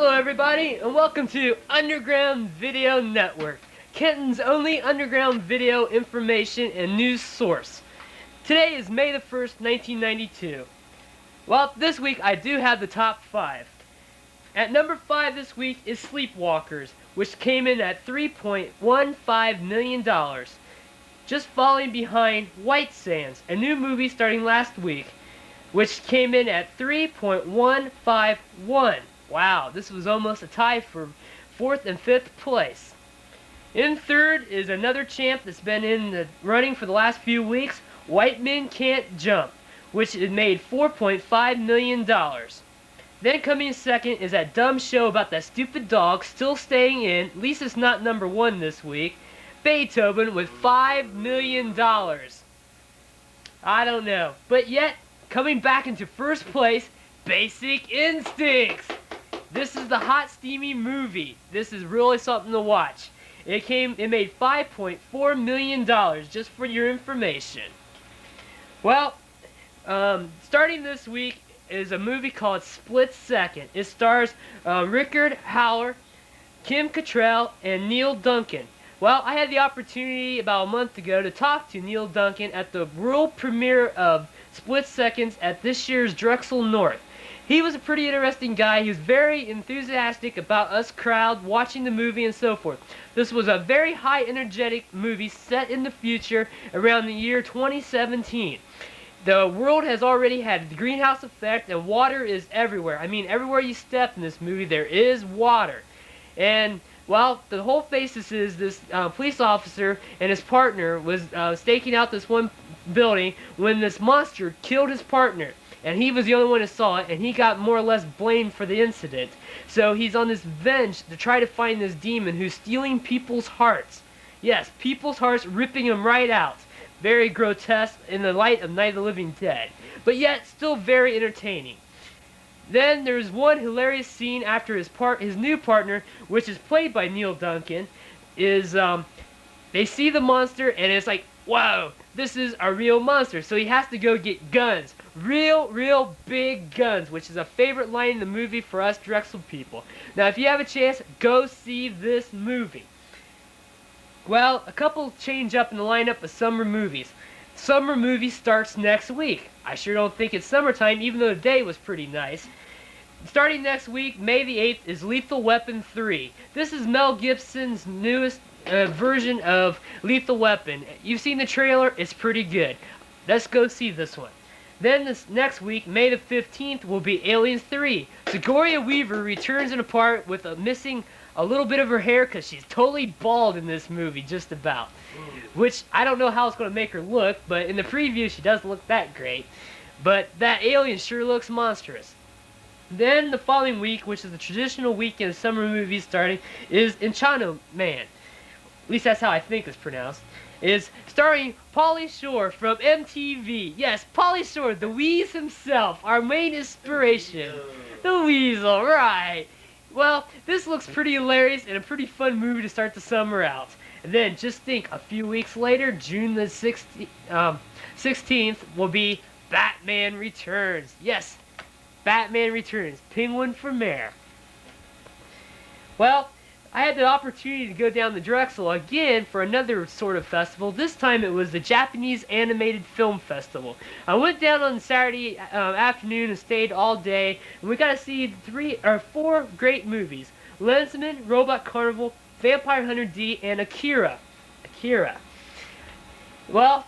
Hello everybody, and welcome to Underground Video Network, Kenton's only underground video information and news source. Today is May the 1st, 1992. Well, this week I do have the top 5. At number 5 this week is Sleepwalkers, which came in at $3.15 million. Just falling behind White Sands, a new movie starting last week, which came in at $3.151. Wow, this was almost a tie for 4th and 5th place. In 3rd is another champ that's been in the running for the last few weeks, White Men Can't Jump, which it made $4.5 million. Then coming in 2nd is that dumb show about that stupid dog still staying in, at least it's not number 1 this week, Beethoven with $5 million. I don't know, but yet, coming back into 1st place, Basic Instincts. This is the hot, steamy movie. This is really something to watch. It made $5.4 million, just for your information. Well, starting this week is a movie called Split Second. It stars Rickard Howler, Kim Cattrall, and Neil Duncan. Well, I had the opportunity about a month ago to talk to Neil Duncan at the world premiere of Split Seconds at this year's Drexel North. He was a pretty interesting guy. He was very enthusiastic about us crowd watching the movie and so forth. This was a very high energetic movie set in the future around the year 2017. The world has already had the greenhouse effect and water is everywhere. I mean, everywhere you step in this movie there is water. And well, the whole basis is this police officer and his partner was staking out this one building when this monster killed his partner. And he was the only one who saw it, and he got more or less blamed for the incident. So he's on this venge to try to find this demon who's stealing people's hearts. Yes, people's hearts, ripping them right out. Very grotesque in the light of Night of the Living Dead. But yet, still very entertaining. Then there's one hilarious scene after his new partner, which is played by Neil Duncan, is they see the monster and it's like, whoa, this is a real monster. So he has to go get guns. Real big guns, which is a favorite line in the movie for us Drexel people. Now, if you have a chance, go see this movie. Well, a couple change up in the lineup of summer movies. Summer movie starts next week. I sure don't think it's summertime, even though the day was pretty nice. Starting next week, May the 8th, is Lethal Weapon 3. This is Mel Gibson's newest version of Lethal Weapon. You've seen the trailer, it's pretty good. Let's go see this one. Then this next week, May the 15th, will be Aliens 3. Sigourney Weaver returns in a part with missing a little bit of her hair because she's totally bald in this movie, just about. Which, I don't know how it's going to make her look, but in the preview she doesn't look that great. But that alien sure looks monstrous. Then the following week, which is the traditional weekend of summer movies starting, is Enchanto Man. At least that's how I think it's pronounced. Is starring Pauly Shore from MTV. Yes, Pauly Shore, the Wheeze himself, our main inspiration. The Weasel, right. Well, this looks pretty hilarious and a pretty fun movie to start the summer out. And then just think, a few weeks later, June the 16th, will be Batman Returns. Yes, Batman Returns. Penguin for Mayor. Well, I had the opportunity to go down to Drexel again for another sort of festival. This time it was the Japanese Animated Film Festival. I went down on Saturday afternoon and stayed all day, and we got to see 4 great movies: Lensman, Robot Carnival, Vampire Hunter D, and Akira. Well,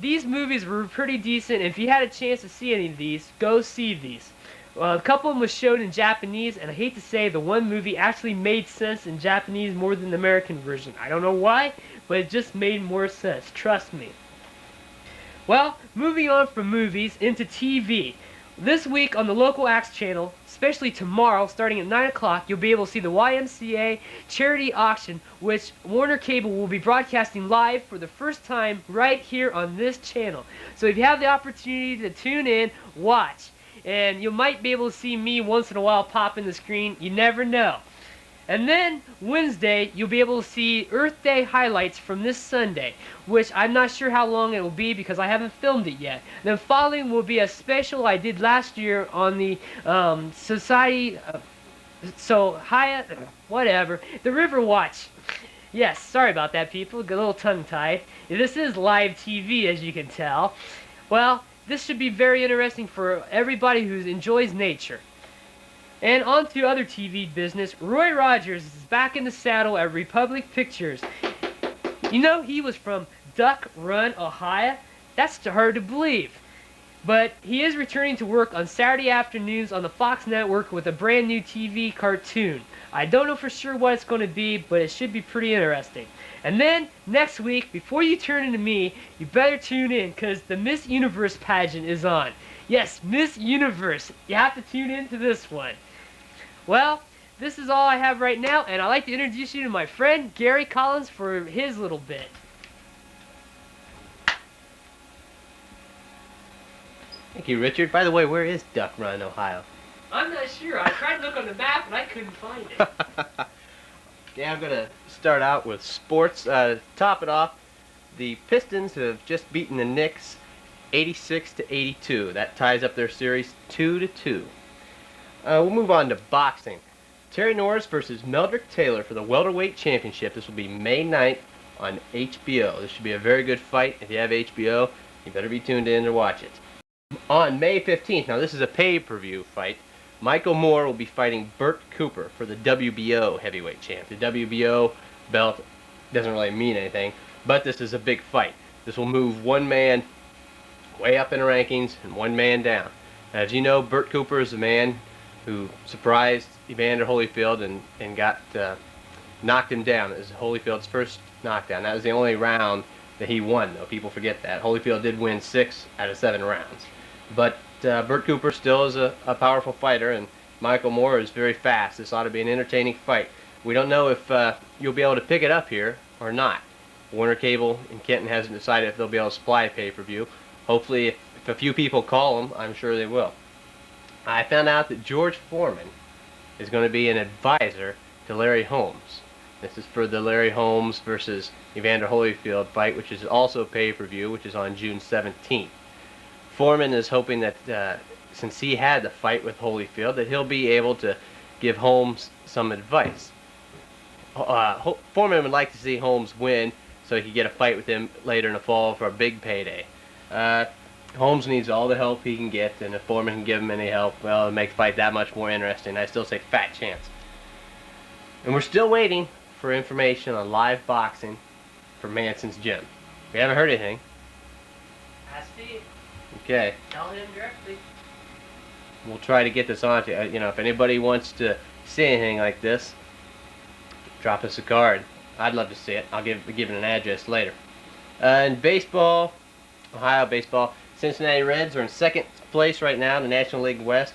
these movies were pretty decent. If you had a chance to see any of these, go see these. A couple of them was shown in Japanese, and I hate to say the one movie actually made sense in Japanese more than the American version. I don't know why, but it just made more sense. Trust me. Well, moving on from movies into TV. This week on the Local Acts channel, especially tomorrow, starting at 9 o'clock, you'll be able to see the YMCA charity auction, which Warner Cable will be broadcasting live for the first time right here on this channel. So if you have the opportunity to tune in, watch. And you might be able to see me once in a while pop in the screen. You never know. And then Wednesday, you'll be able to see Earth Day highlights from this Sunday, which I'm not sure how long it will be because I haven't filmed it yet. Then following will be a special I did last year on the Society So, Hyatt, whatever. The River Watch. Yes, sorry about that, people. Get a little tongue-tied. This is live TV, as you can tell. Well, this should be very interesting for everybody who enjoys nature. And on to other TV business. Roy Rogers is back in the saddle at Republic Pictures. You know, he was from Duck Run, Ohio. That's hard to believe. But he is returning to work on Saturday afternoons on the Fox network with a brand new TV cartoon. I don't know for sure what it's going to be, but it should be pretty interesting. And then, next week, before you turn into me, you better tune in, because the Miss Universe pageant is on. Yes, Miss Universe. You have to tune into this one. Well, this is all I have right now, and I'd like to introduce you to my friend, Gary Collins, for his little bit. Thank you, Richard. By the way, where is Duck Run, Ohio? I'm not sure. I tried to look on the map, but I couldn't find it. Yeah, I'm going to start out with sports. Top it off, the Pistons have just beaten the Knicks 86-82. That ties up their series 2-2. We'll move on to boxing. Terry Norris versus Meldrick Taylor for the welterweight championship. This will be May 9th on HBO. This should be a very good fight. If you have HBO, you better be tuned in to watch it. On May 15th, now this is a pay-per-view fight, Michael Moore will be fighting Burt Cooper for the WBO heavyweight champ. The WBO belt doesn't really mean anything, but this is a big fight. This will move one man way up in the rankings and one man down. As you know, Burt Cooper is the man who surprised Evander Holyfield and got knocked him down. It was Holyfield's first knockdown. That was the only round that he won, though. People forget that. Holyfield did win 6 out of 7 rounds. But Burt Cooper still is a powerful fighter, and Michael Moore is very fast. This ought to be an entertaining fight. We don't know if you'll be able to pick it up here or not. Warner Cable in Kenton hasn't decided if they'll be able to supply a pay-per-view. Hopefully, if a few people call them, I'm sure they will. I found out that George Foreman is going to be an advisor to Larry Holmes. This is for the Larry Holmes versus Evander Holyfield fight, which is also pay-per-view, which is on June 17th. Foreman is hoping that since he had the fight with Holyfield, that he'll be able to give Holmes some advice. Foreman would like to see Holmes win so he could get a fight with him later in the fall for a big payday. Holmes needs all the help he can get, and if Foreman can give him any help, well, it'll make the fight that much more interesting. I still say fat chance. And we're still waiting for information on live boxing for Manson's gym. We haven't heard anything. Ask Steve. Okay. Tell him directly. We'll try to get this on to you. You know, if anybody wants to see anything like this, drop us a card. I'd love to see it. I'll give it an address later. In baseball, Ohio baseball, Cincinnati Reds are in second place right now in the National League West,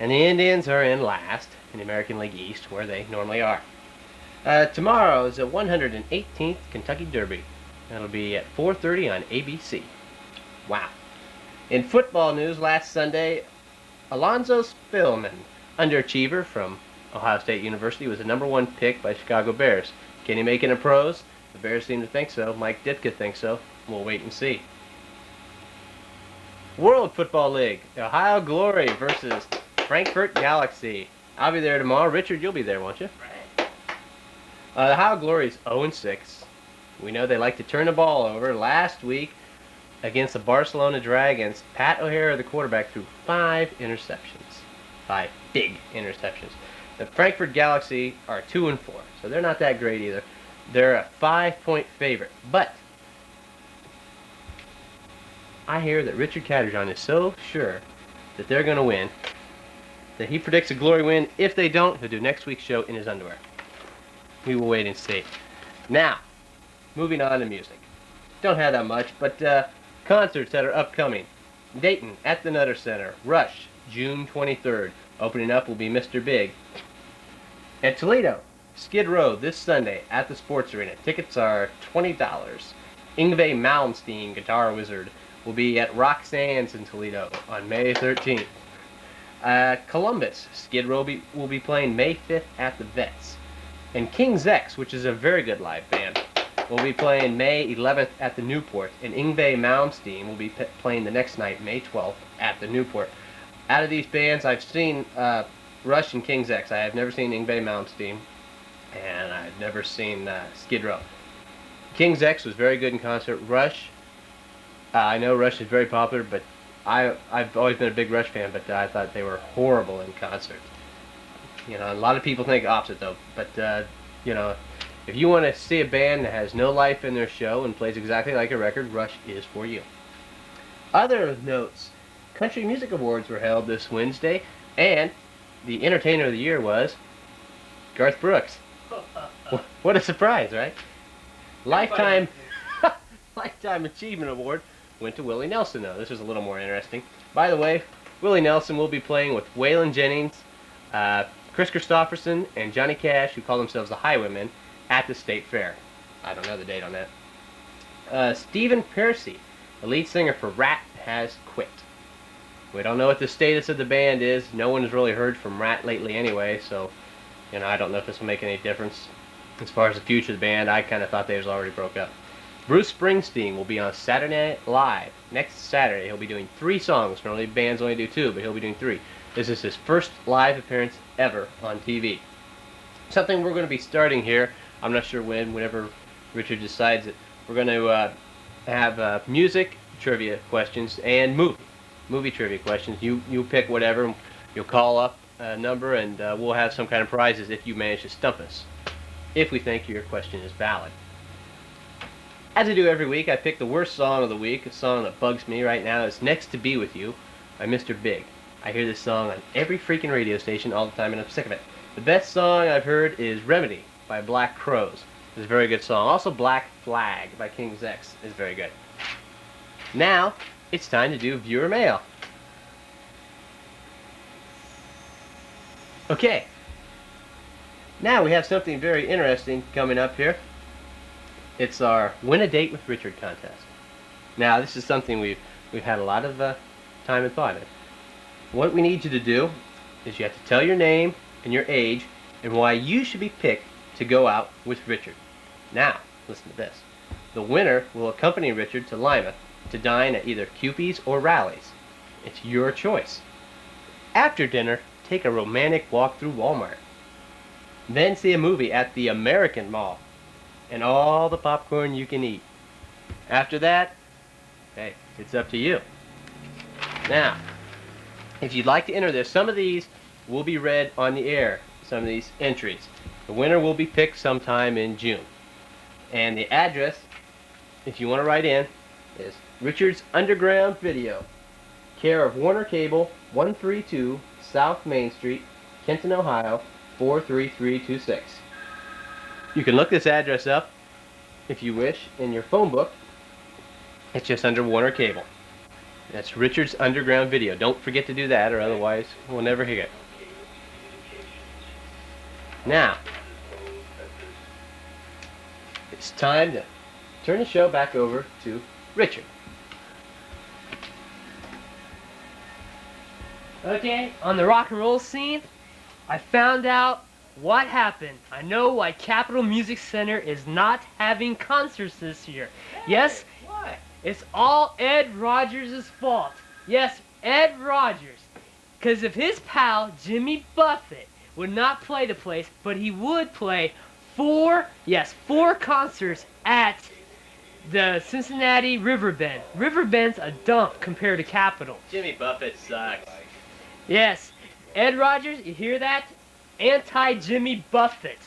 and the Indians are in last in the American League East, where they normally are. Tomorrow is the 118th Kentucky Derby. That'll be at 4:30 on ABC. Wow. In football news, last Sunday, Alonzo Spillman, underachiever from Ohio State University, was the #1 pick by Chicago Bears. Can he make it in the pros? The Bears seem to think so. Mike Ditka thinks so. We'll wait and see. World Football League, Ohio Glory versus Frankfurt Galaxy. I'll be there tomorrow. Richard, you'll be there, won't you? Right. The Ohio Glory is 0-6. We know they like to turn the ball over. Last week, against the Barcelona Dragons, Pat O'Hara, the quarterback, threw 5 interceptions. 5 big interceptions. The Frankfurt Galaxy are 2-4, so they're not that great either. They're a 5-point favorite, but I hear that Richard Catterjohn is so sure that they're going to win that he predicts a Glory win. If they don't, he'll do next week's show in his underwear. We will wait and see. Now, moving on to music. Don't have that much, but concerts that are upcoming. Dayton at the Nutter Center. Rush, June 23rd. Opening up will be Mr. Big. At Toledo, Skid Row this Sunday at the Sports Arena. Tickets are $20. Yngwie Malmsteen, Guitar Wizard, will be at Roxanne's in Toledo on May 13th. Columbus, Skid Row will be playing May 5th at the Vets. And King's X, which is a very good live band, will be playing May 11th at the Newport. And Yngwie Malmsteen will be playing the next night, May 12th, at the Newport. Out of these bands, I've seen Rush and King's X. I have never seen Yngwie Malmsteen, and I've never seen Skid Row. King's X was very good in concert. Rush, I know Rush is very popular, but I've always been a big Rush fan, but I thought they were horrible in concert. You know, a lot of people think opposite though, but you know, if you want to see a band that has no life in their show and plays exactly like a record, Rush is for you. Other notes: Country Music Awards were held this Wednesday, and the Entertainer of the Year was Garth Brooks. What a surprise, right? Lifetime Achievement Award went to Willie Nelson, though. This is a little more interesting. By the way, Willie Nelson will be playing with Waylon Jennings, Chris Christopherson, and Johnny Cash, who call themselves the Highwaymen, at the State Fair. I don't know the date on that. Stephen Pearcy, the lead singer for Rat, has quit. We don't know what the status of the band is. No one has really heard from Rat lately anyway, so you know, I don't know if this will make any difference as far as the future of the band. I kind of thought they was already broke up. Bruce Springsteen will be on Saturday Night Live next Saturday. He'll be doing 3 songs. Normally bands only do 2, but he'll be doing 3. This is his first live appearance ever on TV. Something we're going to be starting here, I'm not sure when, whenever Richard decides it, we're going to have music trivia questions and movie trivia questions. You pick whatever, you'll call up a number, and we'll have some kind of prizes if you manage to stump us, if we think your question is valid. As I do every week, I pick the worst song of the week. A song that bugs me right now is Next to Be With You by Mr. Big. I hear this song on every freaking radio station all the time, and I'm sick of it. The best song I've heard is Remedy by Black Crowes. It's a very good song. Also, Black Flag by King's X is very good. Now, it's time to do viewer mail. Okay. Now we have something very interesting coming up here. It's our Win a Date with Richard contest. Now, this is something we've had a lot of time and thought in. What we need you to do is you have to tell your name and your age and why you should be picked to go out with Richard. Now, listen to this. The winner will accompany Richard to Lima to dine at either Kewpie's or Rally's. It's your choice. After dinner, take a romantic walk through Walmart. Then see a movie at the American Mall and all the popcorn you can eat. After that, hey, it's up to you. Now, if you'd like to enter this, some of these will be read on the air, some of these entries. The winner will be picked sometime in June. And the address, if you want to write in, is Richard's Underground Video, care of Warner Cable, 132 South Main Street, Kenton, Ohio, 43326. You can look this address up, if you wish, in your phone book. It's just under Warner Cable. That's Richard's Underground Video. Don't forget to do that, or otherwise we'll never hear it. Now, it's time to turn the show back over to Richard. Okay, on the rock and roll scene, I found out what happened. I know why Capitol Music Center is not having concerts this year. Yes, Why? it's all Ed Rogers' fault. Yes, Ed Rogers. Because if his pal, Jimmy Buffett, would not play the place, but he would play 4 concerts at the Cincinnati Riverbend. Riverbend's a dump compared to Capitol. Jimmy Buffett sucks. Yes, Ed Rogers, you hear that? Anti-Jimmy Buffett.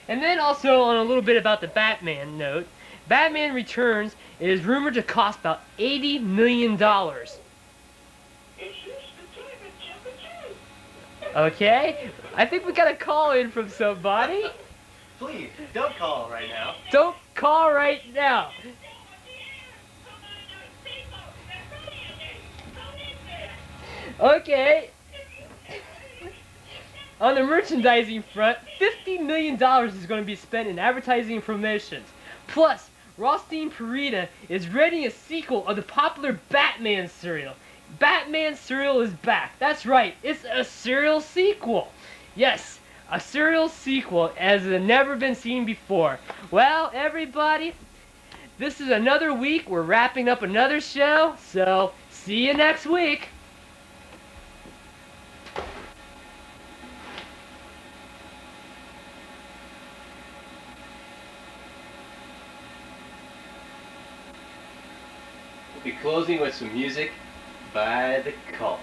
And then also on a little bit about the Batman note, Batman Returns is rumored to cost about $80 million. Okay, I think we got a call in from somebody. Please, don't call right now. Don't call right now. Okay. On the merchandising front, $50 million is going to be spent in advertising and promotions. Plus, Rothstein Purita is writing a sequel of the popular Batman cereal. Batman cereal is back. That's right, it's a cereal sequel. Yes, a cereal sequel as has never been seen before. Well, everybody, this is another week. We're wrapping up another show, so see you next week. Be closing with some music by The Cult.